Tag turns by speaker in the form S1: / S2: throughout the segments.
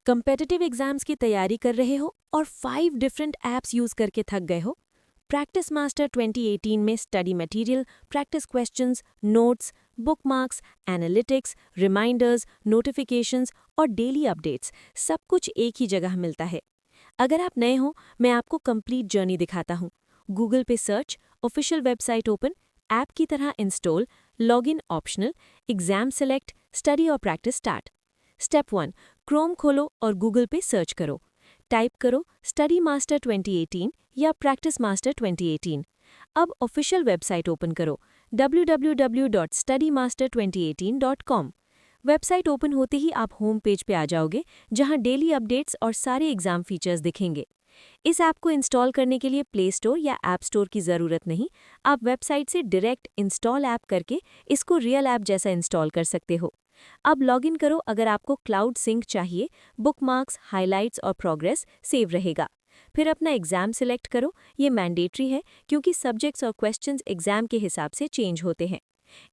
S1: Competitive exams की तैयारी कर रहे हो और 5 डिफरेंट ऐप्स यूज करके थक गए हो? प्रैक्टिस मास्टर 2018 में study material, practice questions, notes, bookmarks, analytics, reminders, notifications और डेली अपडेट्स सब कुछ एक ही जगह मिलता है। अगर आप नए हो, मैं आपको कंप्लीट जर्नी दिखाता हूँ। गूगल पे search, official website open, app की तरह install, login optional, exam select, study और प्रैक्टिस स्टार्ट। स्टेप 1, क्रोम खोलो और गूगल पे सर्च करो। टाइप करो स्टडी मास्टर 2018 या प्रैक्टिस मास्टर 2018। अब ऑफिशियल वेबसाइट ओपन करो www.studymaster2018.com। वेबसाइट ओपन होते ही आप होम पेज पे आ जाओगे, जहां डेली अपडेट्स और सारे एग्जाम फीचर्स दिखेंगे। इस ऐप को इंस्टॉल करने के लिए प्ले स्टोर या ऐप स्टोर की ज़रूरत नहीं। आप वेबसाइट से डायरेक्ट इंस्टॉल ऐप करके इसको रियल ऐप जैसा इंस्टॉल कर सकते हो। अब लॉगिन करो। अगर आपको क्लाउड सिंक चाहिए, बुकमार्क्स, हाइलाइट्स और प्रोग्रेस सेव रहेगा। फिर अपना एग्जाम सिलेक्ट करो। ये मैंडेटरी है क्योंकि सब्जेक्ट्स और क्वेश्चंस एग्जाम के हिसाब से चेंज होते हैं।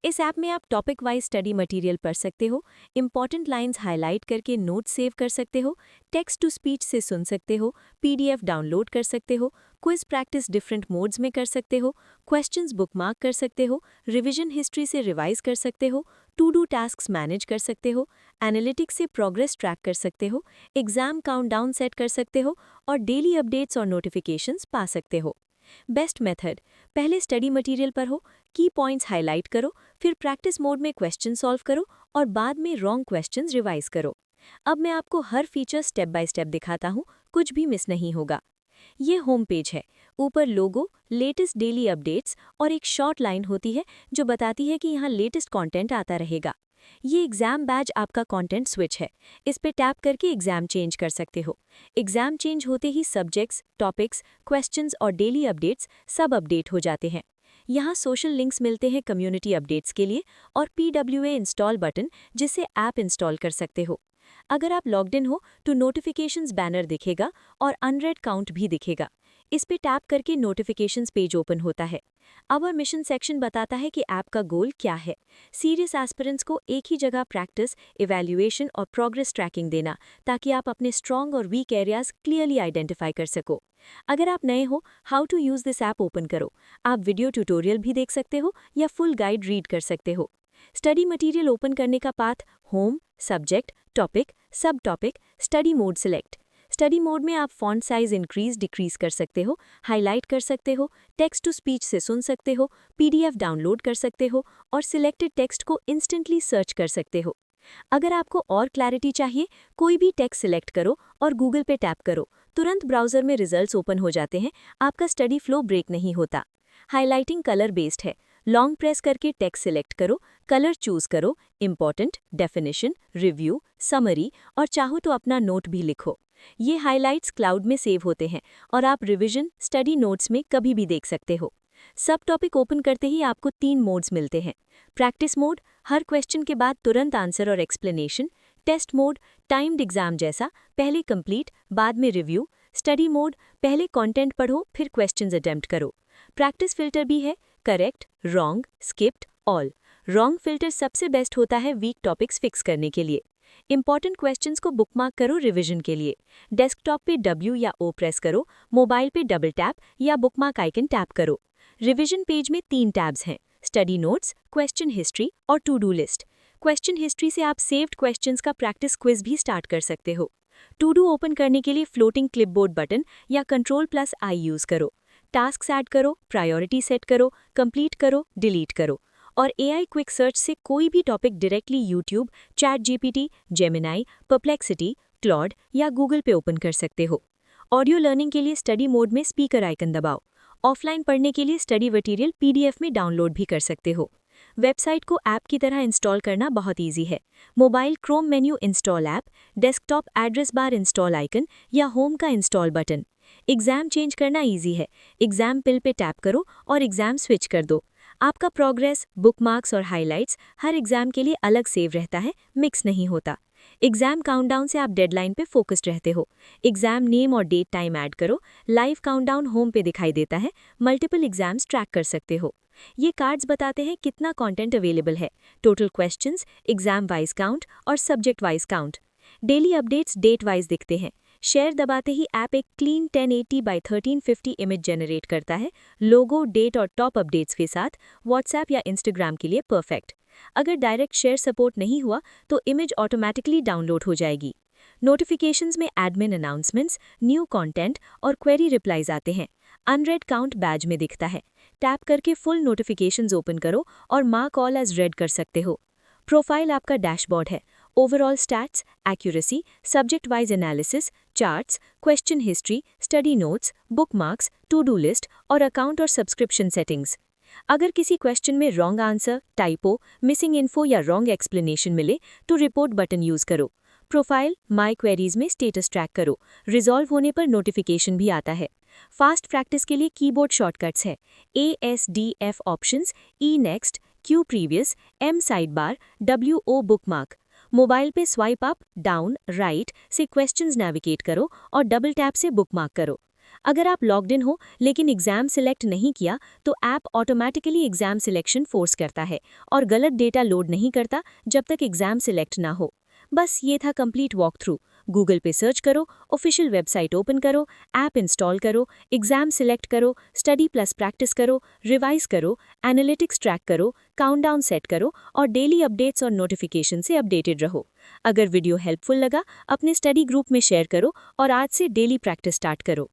S1: इस ऐप में आप टॉपिक वाइज स्टडी मटेरियल पढ़ सकते हो, इंपॉर्टेंट लाइंस हाईलाइट करके नोट सेव कर सकते हो, टेक्स्ट टू स्पीच से सुन सकते हो, पीडीएफ डाउनलोड कर सकते हो, क्विज प्रैक्टिस डिफरेंट मोड्स में कर सकते हो, क्वेश्चंस बुकमार्क कर सकते हो, रिवीजन हिस्ट्री से रिवाइज कर सकते हो, टू डू टास्क्स मैनेज कर सकते हो, एनालिटिक्स से प्रोग्रेस ट्रैक कर सकते हो, एग्जाम काउंटडाउन सेट कर सकते हो और डेली अपडेट्स और नोटिफिकेशंस पा सकते हो। बेस्ट मेथड, पहले स्टडी मटेरियल पर हो, की पॉइंट्स हाईलाइट करो, फिर प्रैक्टिस मोड में क्वेश्चन सॉल्व करो और बाद में रॉन्ग क्वेश्चंस रिवाइज करो। अब मैं आपको हर फीचर स्टेप बाय स्टेप दिखाता हूँ, कुछ भी मिस नहीं होगा। ये होम पेज है। ऊपर लोगो, लेटेस्ट डेली अपडेट्स और एक शॉर्ट लाइन होती है जो बताती है कि यहाँ लेटेस्ट कंटेंट आता रहेगा। ये एग्जाम बैज आपका कंटेंट स्विच है। इस पे टैप करके एग्जाम चेंज कर सकते हो। एग्जाम चेंज होते ही सब्जेक्ट्स, टॉपिक्स, क्वेश्चंस और डेली अपडेट्स सब अपडेट हो जाते हैं। यहाँ सोशल लिंक्स मिलते हैं कम्युनिटी अपडेट्स के लिए और PWA इंस्टॉल बटन, जिससे ऐप इंस्टॉल कर सकते हो। अगर आप लॉग्ड इन हो तो नोटिफिकेशंस बैनर दिखेगा और अनरेड काउंट भी दिखेगा। इस पे टैप करके नोटिफिकेशंस पेज ओपन होता है। आवर मिशन सेक्शन बताता है कि ऐप का गोल क्या है। सीरियस एस्पिरेंट्स को एक ही जगह प्रैक्टिस, इवैल्यूएशन और प्रोग्रेस ट्रैकिंग देना, ताकि आप अपने स्ट्रॉन्ग और वीक एरियाज क्लियरली आइडेंटिफाई कर सको। अगर आप नए हो, how to use this app open करो। आप वीडियो ट्यूटोरियल भी देख सकते हो या फुल गाइड रीड कर सकते हो। स्टडी मटेरियल ओपन करने का पाथ, होम, सब्जेक्ट, टॉपिक, सब topic, study mode select. Study mode में आप फॉन्ट साइज इंक्रीज डिक्रीज कर सकते हो, हाईलाइट कर सकते हो, टेक्स्ट टू स्पीच से सुन सकते हो, पीडीएफ डाउनलोड कर सकते हो और सिलेक्टेड टेक्स्ट को इंस्टेंटली सर्च कर सकते हो। अगर आपको और क्लैरिटी चाहिए, कोई भी टेक्स्ट सिलेक्ट करो और गूगल पे टैप करो, तुरंत ब्राउजर में रिजल्ट्स ओपन हो जाते हैं। आपका स्टडी फ्लो ब्रेक नहीं होता। हाईलाइटिंग कलर बेस्ड है। लॉन्ग प्रेस करके टेक्स्ट सिलेक्ट करो, कलर चूज करो, इंपॉर्टेंट, डेफिनेशन, रिव्यू, समरी और चाहो तो अपना नोट भी लिखो। ये हाइलाइट्स क्लाउड में सेव होते हैं और आप रिवीजन, स्टडी नोट्स में कभी भी देख सकते हो। सब टॉपिक ओपन करते ही आपको 3 मोड्स मिलते हैं। प्रैक्टिस मोड, हर क्वेश्चन के बाद तुरंत आंसर और explanation. Test mode, timed exam जैसा, पहले कंप्लीट बाद में रिव्यू। स्टडी मोड, पहले कंटेंट पढ़ो फिर क्वेश्चंस अटेम्प्ट करो। प्रैक्टिस फिल्टर भी है, correct, wrong, skipped, all. Wrong filter सबसे बेस्ट होता है वीक टॉपिक्स फिक्स करने के लिए। इंपॉर्टेंट क्वेश्चंस को बुकमार्क करो रिवीजन के लिए। डेस्कटॉप पे W या O प्रेस करो, मोबाइल पे डबल टैप या बुकमार्क आइकन टैप करो। रिवीजन पेज में 3 टैब्स हैं, स्टडी नोट्स, क्वेश्चन हिस्ट्री और to do list. Question history से आप सेव्ड क्वेश्चंस का प्रैक्टिस क्विज भी स्टार्ट कर सकते हो। टू डू ओपन करने के लिए फ्लोटिंग क्लिपबोर्ड बटन या Ctrl+I यूज करो। टास्क ऐड करो, प्रायोरिटी सेट करो, कंप्लीट करो, डिलीट करो और AI क्विक सर्च से कोई भी topic directly YouTube, ChatGPT, Gemini, perplexity, Claude या गूगल पे ओपन कर सकते हो। ऑडियो लर्निंग के लिए स्टडी मोड में स्पीकर आइकन दबाओ। ऑफलाइन पढ़ने के लिए स्टडी मटेरियल PDF में डाउनलोड भी कर सकते हो। वेबसाइट को ऐप की तरह इंस्टॉल करना बहुत ईजी है। Mobile Chrome menu install app, desktop address bar install icon या होम का इंस्टॉल बटन। एग्जाम चेंज करना ईजी है। एग्जाम पिल पे टैप करो और एग्जाम स्विच कर दो। आपका प्रोग्रेस, बुकमार्क्स और हाइलाइट्स हर एग्जाम के लिए अलग सेव रहता है, मिक्स नहीं होता। एग्जाम काउंटडाउन से आप डेडलाइन पे फोकस्ड रहते हो। एग्जाम नेम और डेट टाइम ऐड करो, लाइव काउंटडाउन होम पे दिखाई देता है, मल्टीपल एग्जाम्स ट्रैक कर सकते हो। ये कार्ड्स बताते हैं कितना कंटेंट अवेलेबल है, total questions, exam wise count और subject wise count. Daily updates date wise दिखते हैं। शेयर दबाते ही ऐप एक क्लीन 1080 बाय 1350 इमेज जनरेट करता है, लोगो, डेट और टॉप अपडेट्स के साथ। व्हाट्सएप या इंस्टाग्राम के लिए परफेक्ट। अगर डायरेक्ट शेयर सपोर्ट नहीं हुआ तो इमेज ऑटोमेटिकली डाउनलोड हो जाएगी। नोटिफिकेशंस में एडमिन अनाउंसमेंट्स, न्यू कंटेंट और क्वेरी रिप्लाईज आते हैं। अनरेड काउंट बैज में दिखता है। टैप करके फुल नोटिफिकेशंस ओपन करो और मार्क ऑल एज रेड कर सकते हो। प्रोफाइल आपका डैशबोर्ड है। Overall stats, accuracy, subject wise analysis, charts, question history, study notes, bookmarks, to do list और अकाउंट और सब्सक्रिप्शन सेटिंग्स। अगर किसी क्वेश्चन में wrong answer, typo, missing info या रॉन्ग एक्सप्लेनेशन मिले तो रिपोर्ट बटन यूज करो। प्रोफाइल, माई क्वेरीज में स्टेटस ट्रैक करो। रिजॉल्व होने पर नोटिफिकेशन भी आता है। फास्ट प्रैक्टिस के लिए कीबोर्ड शॉर्टकट्स है। ASDF options, E next, Q previous, M side bar, WO bookmark. Mobile पे स्वाइप अप, डाउन, राइट से क्वेश्चंस नेविगेट करो और डबल टैप से बुकमार्क करो। अगर आप लॉग्ड इन हो लेकिन एग्जाम सिलेक्ट नहीं किया तो app automatically exam selection force करता है और गलत डेटा लोड नहीं करता जब तक एग्जाम सिलेक्ट ना हो। बस ये था कंप्लीट वॉक थ्रू। गूगल पे सर्च करो, ऑफिशियल वेबसाइट ओपन करो, ऐप इंस्टॉल करो, एग्जाम सिलेक्ट करो, स्टडी प्लस प्रैक्टिस करो, रिवाइज करो, एनालिटिक्स ट्रैक करो, काउंटडाउन सेट करो और डेली अपडेट्स और नोटिफिकेशन से अपडेटेड रहो। अगर वीडियो हेल्पफुल लगा अपने स्टडी ग्रुप में शेयर करो और आज से डेली प्रैक्टिस स्टार्ट करो।